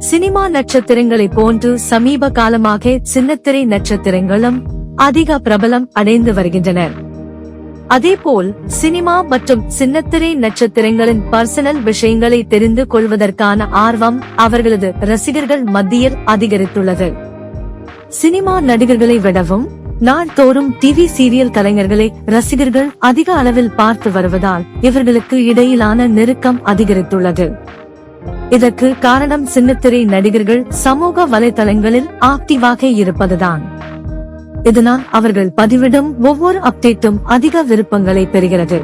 Cinema நட்சத்திரங்களை போன்று சமீப காலமாக சின்னத்திரை நட்சத்திரங்களும் அதிக பிரபலம் அடைந்து வருகின்றனர். அதேபோல் சினிமா மற்றும் சின்னத்திரை நட்சத்திரங்களின் பர்சனல் விஷயங்களை தெரிந்து கொள்வதற்கான ஆர்வம் அவர்களது ரசிகர்கள் மத்தியில் அதிகரித்துள்ளது. சினிமா நடிகர்களை விடவும் நாள்தோறும் டிவி சீரியல் கலைஞர்களை ரசிகர்கள் அதிக அளவில் பார்த்து வருவதால் இவர்களுக்கு இடையிலான நெருக்கம் அதிகரித்துள்ளது. இதற்கு காரணம் சின்னத்திரை நடிகர்கள் சமூக வலைதளங்களில் ஆக்டிவாக இருப்பதுதான். இதனால் அவர்கள் பதிவிடும் ஒவ்வொரு அப்டேட்டும் அதிக விருப்பங்களை பெறுகிறது.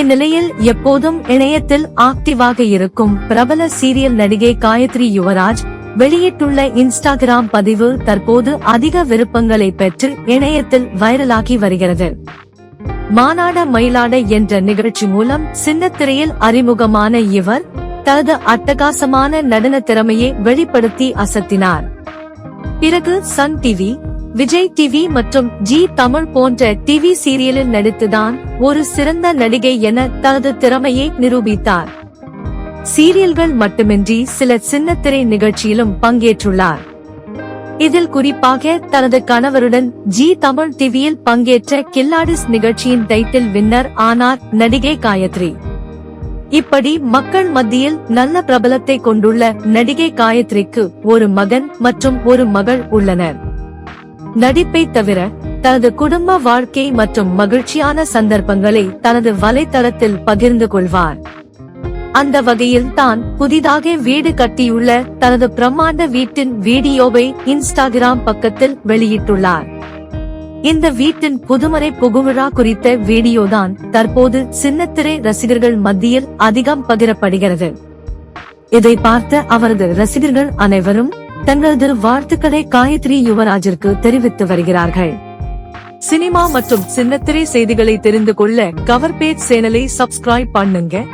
இந்நிலையில் எப்போதும் இணையத்தில் ஆக்டிவாக இருக்கும் பிரபல சீரியல் நடிகை காயத்ரி யுவராஜ் வெளியிட்டுள்ள இன்ஸ்டாகிராம் பதிவு தற்போது அதிக விருப்பங்களை பெற்று இணையத்தில் வைரலாகி வருகிறது. மானாட மயிலாட என்ற நிகழ்ச்சி மூலம் சின்னத்திரையில் அறிமுகமான இவர் தனது அட்டகாசமான நடன திறமையை வெளிப்படுத்தி அசத்தினார். பிறகு சன் டிவி, விஜய் டிவி மற்றும் ஜி தமிழ் போன்ற டிவி சீரியலில் நடித்துதான் ஒரு சிறந்த நடிகை என தனது திறமையை நிரூபித்தார். சீரியல்கள் மட்டுமின்றி சில சின்னத்திரை நிகழ்ச்சியிலும் பங்கேற்றுள்ளார். இதில் குறிப்பாக தனது கணவருடன் ஜி தமிழ் டிவியில் பங்கேற்ற கில்லாடிஸ் நிகழ்ச்சியின் டைட்டில் வின்னர் ஆனார் நடிகை காயத்ரி. இப்படி மக்கள் மத்தியில் நல்ல பிரபலத்தை கொண்டுள்ள நடிகை காயத்ரிக்கு ஒரு மகன் மற்றும் ஒரு மகள் உள்ளனர். நடிப்பை தவிர தனது குடும்ப வாழ்க்கை மற்றும் மகிழ்ச்சியான சந்தர்ப்பங்களை தனது வலைத்தளத்தில் பகிர்ந்து கொள்வார். அந்த வகையில் தான் புதிதாக வீடு கட்டியுள்ள தனது பிரம்மாண்ட வீட்டின் வீடியோவை இன்ஸ்டாகிராம் பக்கத்தில் வெளியிட்டுள்ளார். இந்த வீட்டின் புதுமனை புகுவிழா குறித்த வீடியோதான் தற்போது சின்னத்திரை ரசிகர்கள் மத்தியில் அதிகம் பகிரப்படுகிறது. இதை பார்த்த அவரது ரசிகர்கள் அனைவரும் தங்களது வாழ்த்துக்களை காயத்ரி யுவராஜிற்கு தெரிவித்து வருகிறார்கள். சினிமா மற்றும் சின்னத்திரை செய்திகளை தெரிந்து கொள்ள கவர் பேஜ் சேனலை சப்ஸ்கிரைப் பண்ணுங்க.